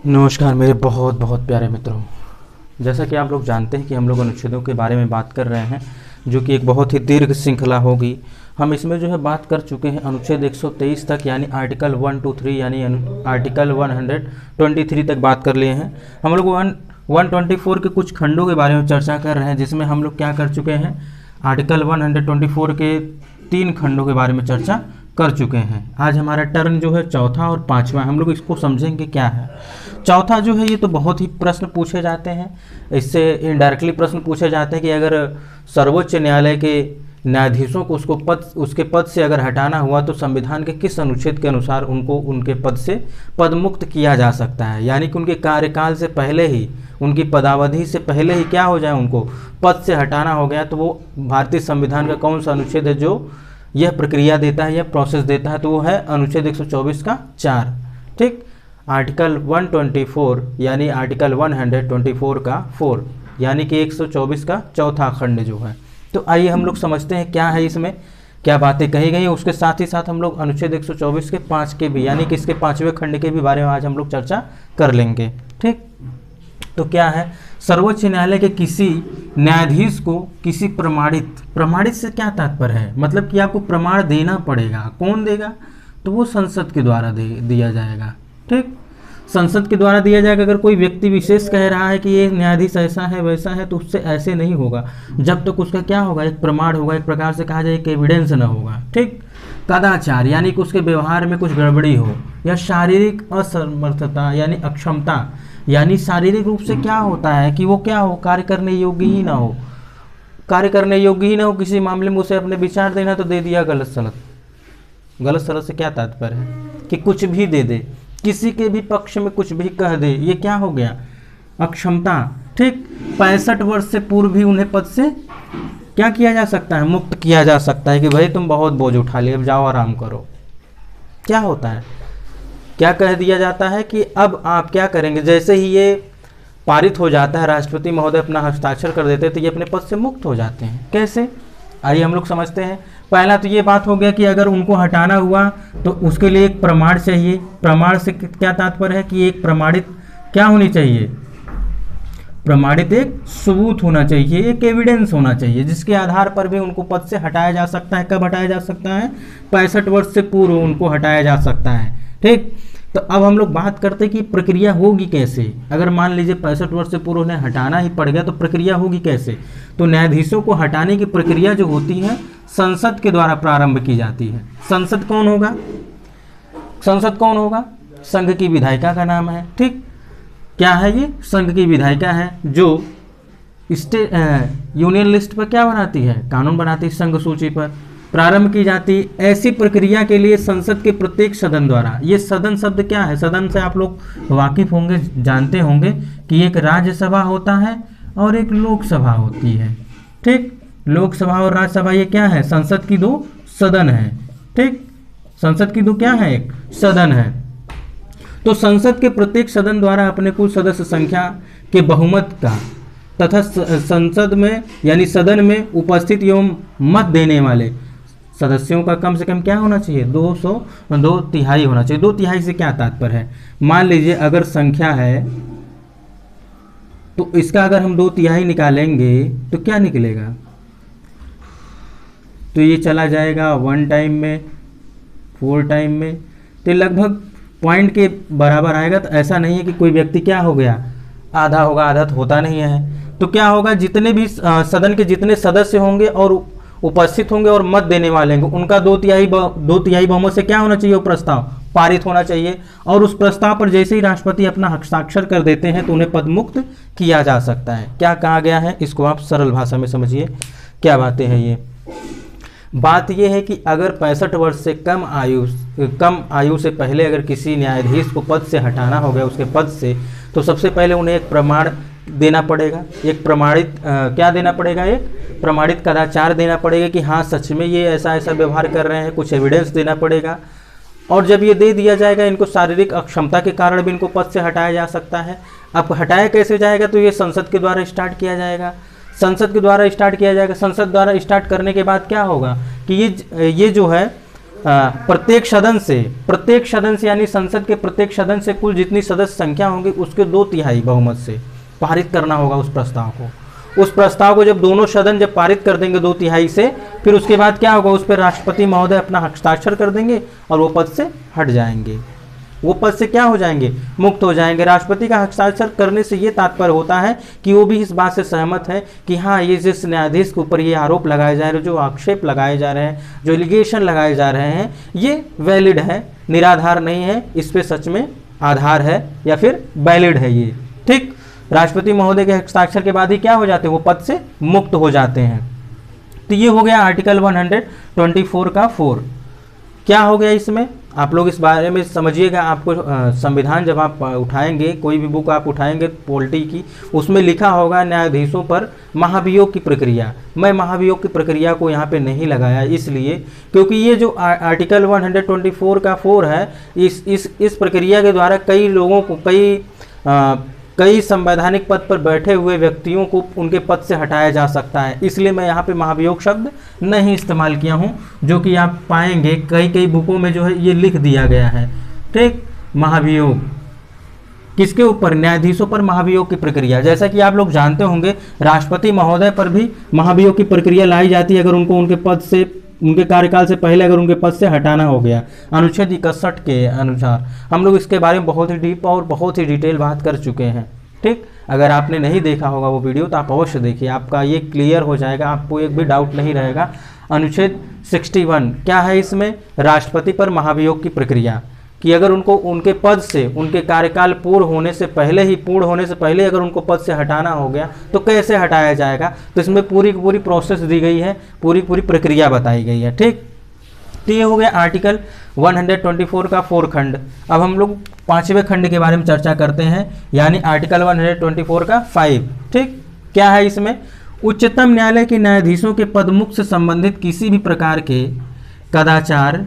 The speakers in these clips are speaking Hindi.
नमस्कार मेरे बहुत बहुत प्यारे मित्रों। जैसा कि आप लोग जानते हैं कि हम लोग अनुच्छेदों के बारे में बात कर रहे हैं, जो कि एक बहुत ही दीर्घ श्रृंखला होगी। हम इसमें जो है बात कर चुके हैं अनुच्छेद 123 तक, यानी आर्टिकल 123 यानी आर्टिकल 123 तक बात कर लिए हैं। हम लोग 124 के कुछ खंडों के बारे में चर्चा कर रहे हैं, जिसमें हम लोग क्या कर चुके हैं, आर्टिकल 124 के 3 खंडों के बारे में चर्चा कर चुके हैं। आज हमारा टर्न जो है चौथा और पांचवा, हम लोग इसको समझेंगे क्या है। चौथा जो है ये तो बहुत ही प्रश्न पूछे जाते हैं, इससे इनडायरेक्टली प्रश्न पूछे जाते हैं कि अगर सर्वोच्च न्यायालय के न्यायाधीशों को उसके पद से अगर हटाना हुआ तो संविधान के किस अनुच्छेद के अनुसार उनको उनके पद से पदमुक्त किया जा सकता है, यानी कि उनके कार्यकाल से पहले ही, उनकी पदावधि से पहले ही क्या हो जाए, उनको पद से हटाना हो गया, तो वो भारतीय संविधान का कौन सा अनुच्छेद है जो यह प्रक्रिया देता है, यह प्रोसेस देता है, तो वो है अनुच्छेद 124 का 4। ठीक, आर्टिकल 124 यानी आर्टिकल 124 का 4, यानी कि 124 का चौथा खंड जो है। तो आइए हम लोग समझते हैं क्या है, इसमें क्या बातें कही गई हैं। उसके साथ ही साथ हम लोग अनुच्छेद 124 के 5 के भी, यानी कि इसके 5वें खंड के भी बारे में आज हम लोग चर्चा कर लेंगे। ठीक, तो क्या है, सर्वोच्च न्यायालय के किसी न्यायाधीश को किसी प्रमाणित से क्या तात्पर्य है, मतलब कि आपको प्रमाण देना पड़ेगा। कौन देगा, तो वो संसद के द्वारा दिया जाएगा। ठीक, संसद के द्वारा दिया जाएगा। अगर कोई व्यक्ति विशेष कह रहा है कि ये न्यायाधीश ऐसा है वैसा है, तो उससे ऐसे नहीं होगा जब तक उसका क्या होगा, एक प्रमाण होगा, एक प्रकार से कहा जाए एक एविडेंस न होगा। ठीक, कदाचार यानी कि उसके व्यवहार में कुछ गड़बड़ी हो, या शारीरिक असमर्थता यानी अक्षमता, यानी शारीरिक रूप से क्या होता है कि वो क्या हो, कार्य करने योग्य ही ना हो, किसी मामले में उसे अपने विचार देना तो दे दिया गलत सलत से क्या तात्पर्य है कि कुछ भी दे दे, किसी के भी पक्ष में कुछ भी कह दे, ये क्या हो गया, अक्षमता। ठीक, 65 वर्ष से पूर्व भी उन्हें पद से क्या किया जा सकता है, मुक्त किया जा सकता है कि भाई तुम बहुत बोझ उठा लिए, अब जाओ आराम करो। क्या होता है, क्या कह दिया जाता है कि अब आप क्या करेंगे, जैसे ही ये पारित हो जाता है, राष्ट्रपति महोदय अपना हस्ताक्षर कर देते हैं, तो ये अपने पद से मुक्त हो जाते हैं। कैसे, आइए हम लोग समझते हैं। पहला तो ये बात हो गया कि अगर उनको हटाना हुआ तो उसके लिए एक प्रमाण चाहिए। प्रमाण से क्या तात्पर्य है कि एक प्रमाणित क्या होनी चाहिए, प्रमाणित एक सबूत होना चाहिए, एक एविडेंस होना चाहिए, जिसके आधार पर भी उनको पद से हटाया जा सकता है। कब हटाया जा सकता है, 65 वर्ष से पूर्व उनको हटाया जा सकता है। ठीक, तो अब हम लोग बात करते हैं कि प्रक्रिया होगी कैसे। अगर मान लीजिए 65 वर्ष से पूर्व उन्हें हटाना ही पड़ गया तो प्रक्रिया होगी कैसे, तो न्यायाधीशों को हटाने की प्रक्रिया जो होती है संसद के द्वारा प्रारंभ की जाती है। संसद कौन होगा, संघ की विधायिका का नाम है। ठीक, क्या है ये, संघ की विधायिका है जो यूनियन लिस्ट पर क्या बनाती है, कानून बनाती है, संघ सूची पर प्रारंभ की जाती। ऐसी प्रक्रिया के लिए संसद के प्रत्येक सदन द्वारा, ये सदन शब्द क्या है, सदन से आप लोग वाकिफ होंगे, जानते होंगे कि एक राज्यसभा होता है और एक लोकसभा होती है। ठीक, लोकसभा और राज्यसभा ये क्या है, संसद की 2 सदन है। ठीक, संसद की 2 क्या है, एक सदन है। तो संसद के प्रत्येक सदन द्वारा अपने कुल सदस्य संख्या के बहुमत का तथा संसद में यानी सदन में उपस्थित एवं मत देने वाले सदस्यों का कम से कम क्या होना चाहिए, 2 तिहाई होना चाहिए। 2 तिहाई से क्या तात्पर्य है, मान लीजिए अगर संख्या है तो इसका अगर हम 2 तिहाई निकालेंगे तो क्या निकलेगा, तो ये चला जाएगा 1 टाइम में, 4 टाइम में, तो लगभग पॉइंट के बराबर आएगा। तो ऐसा नहीं है कि कोई व्यक्ति क्या हो गया, आधा होगा, आधा तो होता नहीं है। तो क्या होगा, जितने भी सदन के जितने सदस्य होंगे और उपस्थित होंगे और मत देने वाले होंगे, उनका 2 तिहाई बहुमत से क्या होना चाहिए, वो प्रस्ताव पारित होना चाहिए। और उस प्रस्ताव पर जैसे ही राष्ट्रपति अपना हस्ताक्षर कर देते हैं तो उन्हें पदमुक्त किया जा सकता है। क्या कहा गया है, इसको आप सरल भाषा में समझिए क्या बातें हैं। ये बात यह है कि अगर 65 वर्ष से कम आयु से पहले अगर किसी न्यायाधीश को पद से हटाना हो गया उसके पद से, तो सबसे पहले उन्हें एक प्रमाण देना पड़ेगा, एक प्रमाणित क्या देना पड़ेगा, एक प्रमाणित कदाचार देना पड़ेगा कि हाँ सच में ये ऐसा व्यवहार कर रहे हैं, कुछ एविडेंस देना पड़ेगा। और जब ये दे दिया जाएगा, इनको शारीरिक अक्षमता के कारण भी इनको पद से हटाया जा सकता है। अब हटाया कैसे जाएगा, तो ये संसद के द्वारा स्टार्ट किया जाएगा। संसद द्वारा स्टार्ट करने के बाद क्या होगा कि ये जो है प्रत्येक सदन से यानी संसद के प्रत्येक सदन से कुल जितनी सदस्य संख्या होंगी उसके 2/3 बहुमत से पारित करना होगा उस प्रस्ताव को। उस प्रस्ताव को जब दोनों सदन जब पारित कर देंगे 2/3 से, फिर उसके बाद क्या होगा, उस पर राष्ट्रपति महोदय अपना हस्ताक्षर कर देंगे और वो पद से हट जाएंगे। वो पद से क्या हो जाएंगे, मुक्त हो जाएंगे। राष्ट्रपति का हस्ताक्षर करने से ये तात्पर्य होता है कि वो भी इस बात से सहमत है कि हाँ, ये जिस न्यायाधीश के ऊपर ये आरोप लगाए जा रहे हैं, जो आक्षेप लगाए जा रहे हैं, जो एलिगेशन लगाए जा रहे हैं, ये वैलिड है, निराधार नहीं है, इस पे सच में आधार है या फिर वैलिड है ये। ठीक, राष्ट्रपति महोदय के हस्ताक्षर के बाद ही क्या हो जाते हैं, वो पद से मुक्त हो जाते हैं। तो ये हो गया आर्टिकल 124 का 4। क्या हो गया इसमें, आप लोग इस बारे में समझिएगा। आपको संविधान जब आप उठाएंगे, कोई भी बुक आप उठाएंगे पॉलिटी की, उसमें लिखा होगा न्यायाधीशों पर महाभियोग की प्रक्रिया। मैं महाभियोग की प्रक्रिया को यहाँ पे नहीं लगाया इसलिए क्योंकि ये जो आर्टिकल 124 का 4 है, इस प्रक्रिया के द्वारा कई लोगों को, कई संवैधानिक पद पर बैठे हुए व्यक्तियों को उनके पद से हटाया जा सकता है। इसलिए मैं यहाँ पे महाभियोग शब्द नहीं इस्तेमाल किया हूँ, जो कि आप पाएंगे कई बुकों में जो है ये लिख दिया गया है। ठीक, महाभियोग किसके ऊपर, न्यायाधीशों पर महाभियोग की प्रक्रिया। जैसा कि आप लोग जानते होंगे, राष्ट्रपति महोदय पर भी महाभियोग की प्रक्रिया लाई जाती है अगर उनको उनके पद से, उनके कार्यकाल से पहले अगर उनके पद से हटाना हो गया। अनुच्छेद 61 के अनुसार हम लोग इसके बारे में बहुत ही डीप और बहुत ही डिटेल बात कर चुके हैं। ठीक, अगर आपने नहीं देखा होगा वो वीडियो तो आप अवश्य देखिए, आपका ये क्लियर हो जाएगा, आपको एक भी डाउट नहीं रहेगा। अनुच्छेद 61 क्या है, इसमें राष्ट्रपति पर महाभियोग की प्रक्रिया कि अगर उनको उनके पद से, उनके कार्यकाल पूर्ण होने से पहले अगर उनको पद से हटाना हो गया तो कैसे हटाया जाएगा। तो इसमें पूरी की पूरी प्रोसेस दी गई है, पूरी प्रक्रिया बताई गई है। ठीक, तो ये हो गया आर्टिकल 124 का 4 खंड। अब हम लोग 5वें खंड के बारे में चर्चा करते हैं, यानी आर्टिकल 124 का 5। ठीक, क्या है इसमें, उच्चतम न्यायालय के न्यायाधीशों के पदमुक्त से संबंधित किसी भी प्रकार के कदाचार,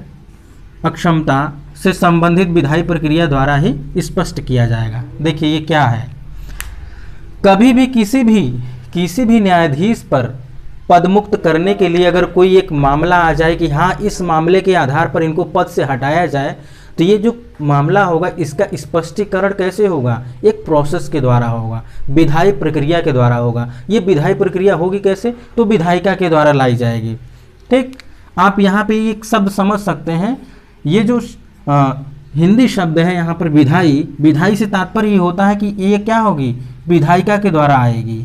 अक्षमता से संबंधित विधायी प्रक्रिया द्वारा ही स्पष्ट किया जाएगा। देखिए ये क्या है, कभी भी किसी भी न्यायाधीश पर पदमुक्त करने के लिए अगर कोई एक मामला आ जाए कि हाँ, इस मामले के आधार पर इनको पद से हटाया जाए, तो ये जो मामला होगा इसका स्पष्टीकरण कैसे होगा, एक प्रोसेस के द्वारा होगा, विधायी प्रक्रिया के द्वारा होगा। ये विधायी प्रक्रिया होगी कैसे, तो विधायिका के द्वारा लाई जाएगी। ठीक, आप यहाँ पे एक शब्द समझ सकते हैं, ये जो हिंदी शब्द है यहाँ पर विधायी से तात्पर्य ये होता है कि ये क्या होगी, विधायिका के द्वारा आएगी।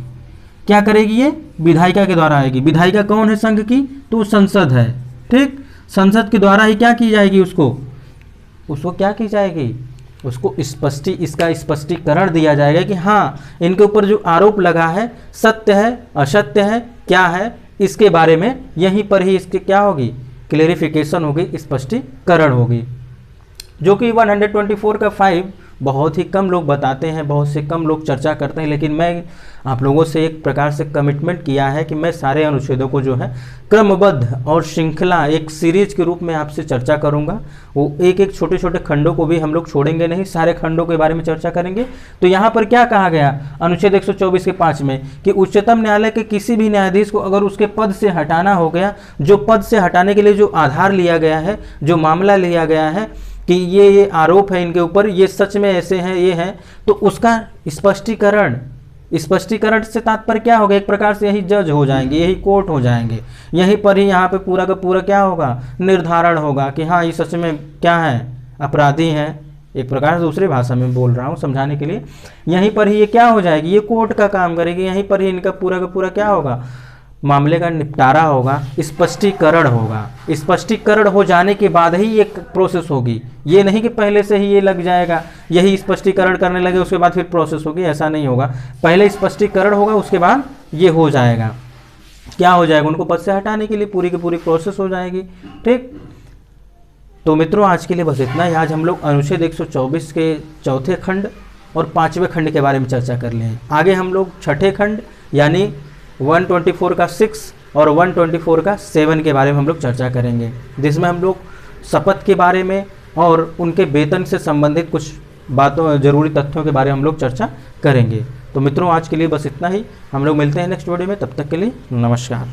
क्या करेगी ये, विधायिका के द्वारा आएगी। विधायिका कौन है संघ की, तो संसद है। ठीक, संसद के द्वारा ही क्या की जाएगी, उसको क्या की जाएगी, उसको इसका स्पष्टीकरण दिया जाएगा कि हाँ, इनके ऊपर जो आरोप लगा है सत्य है, असत्य है, क्या है, इसके बारे में यहीं पर ही इसके क्या होगी, क्लेरिफिकेशन होगी, स्पष्टीकरण होगी। जो कि 124 का 5 बहुत ही कम लोग बताते हैं, बहुत से कम लोग चर्चा करते हैं, लेकिन मैं आप लोगों से एक प्रकार से कमिटमेंट किया है कि मैं सारे अनुच्छेदों को जो है क्रमबद्ध और श्रृंखला एक सीरीज के रूप में आपसे चर्चा करूंगा। वो एक छोटे छोटे खंडों को भी हम लोग छोड़ेंगे नहीं, सारे खंडों के बारे में चर्चा करेंगे। तो यहाँ पर क्या कहा गया अनुच्छेद 124 के 5 में कि उच्चतम न्यायालय के किसी भी न्यायाधीश को अगर उसके पद से हटाना हो गया, जो पद से हटाने के लिए जो आधार लिया गया है, जो मामला लिया गया है कि ये आरोप है इनके ऊपर, ये सच में ऐसे हैं, ये हैं, तो उसका स्पष्टीकरण से तात्पर्य क्या होगा, एक प्रकार से यही जज हो जाएंगे, यही कोर्ट हो जाएंगे, यहीं पर ही यहाँ पे पूरा का पूरा क्या होगा, निर्धारण होगा कि हाँ, ये सच में क्या है, अपराधी हैं। एक प्रकार से दूसरी भाषा में बोल रहा हूँ समझाने के लिए, यहीं पर ही ये क्या हो जाएगी, ये कोर्ट का काम करेगी, यहीं पर ही इनका पूरा का पूरा क्या होगा, मामले का निपटारा होगा, स्पष्टीकरण होगा। स्पष्टीकरण हो जाने के बाद ही एक प्रोसेस होगी, ये नहीं कि पहले से ही ये लग जाएगा, यही स्पष्टीकरण करने लगे उसके बाद फिर प्रोसेस होगी, ऐसा नहीं होगा। पहले स्पष्टीकरण होगा, उसके बाद ये हो जाएगा, क्या हो जाएगा, उनको पद से हटाने के लिए पूरी की पूरी प्रोसेस हो जाएगी। ठीक, तो मित्रों आज के लिए बस इतना ही। आज हम लोग अनुच्छेद 124 के 4थे खंड और 5वें खंड के बारे में चर्चा कर लें। आगे हम लोग 6ठे खंड यानी 124 का 6 और 124 का 7 के बारे में हम लोग चर्चा करेंगे, जिसमें हम लोग शपथ के बारे में और उनके वेतन से संबंधित कुछ बातों, जरूरी तथ्यों के बारे में हम लोग चर्चा करेंगे। तो मित्रों आज के लिए बस इतना ही, हम लोग मिलते हैं नेक्स्ट वीडियो में, तब तक के लिए नमस्कार।